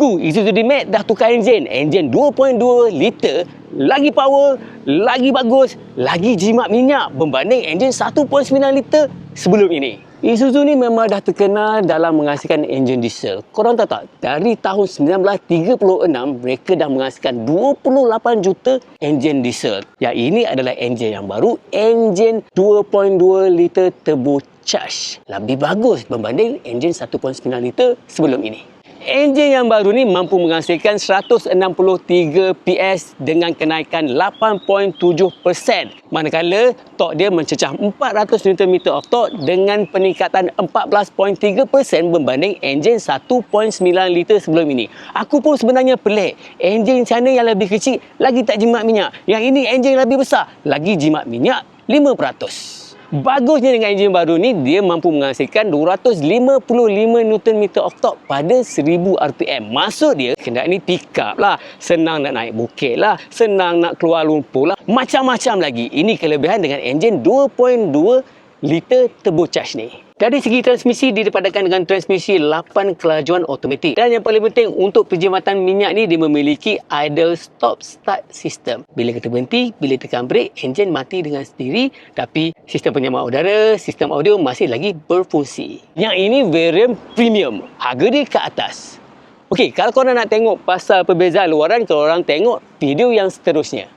Isuzu D-Max dah tukar enjin. Enjin 2.2 liter, lagi power, lagi bagus, lagi jimat minyak berbanding enjin 1.9 liter sebelum ini. Isuzu ni memang dah terkenal dalam menghasilkan enjin diesel. Korang tahu tak? Dari tahun 1936, mereka dah menghasilkan 28 juta enjin diesel. Yang ini adalah enjin yang baru, enjin 2.2 liter turbocharged. Lebih bagus berbanding enjin 1.9 liter sebelum ini. Enjin yang baru ni mampu menghasilkan 163 PS dengan kenaikan 8.7%. Manakala tork dia mencecah 400 Nm of torque dengan peningkatan 14.3% berbanding enjin 1.9 liter sebelum ini. Aku pun sebenarnya pelik. Enjin sana yang lebih kecil lagi tak jimat minyak. Yang ini enjin yang lebih besar lagi jimat minyak 5%. Bagusnya dengan enjin baru ni, dia mampu menghasilkan 255 Nm of torque pada 1000 RPM. Maksud dia, kenderaan ni pick up lah, senang nak naik bukit lah, senang nak keluar lumpur lah, macam-macam lagi. Ini kelebihan dengan enjin 2.2 liter turbocharged ni. Dari segi transmisi, dia dipadatkan dengan transmisi 8 kelajuan automatik. Dan yang paling penting, untuk penjimatan minyak ni, dia memiliki idle stop start system. Bila kita berhenti, bila tekan brake, enjin mati dengan sendiri. Tapi sistem penyamar udara, sistem audio masih lagi berfungsi. Yang ini variant premium. Harga dia ke atas. Okey, kalau korang nak tengok pasal perbezaan luaran, korang tengok video yang seterusnya.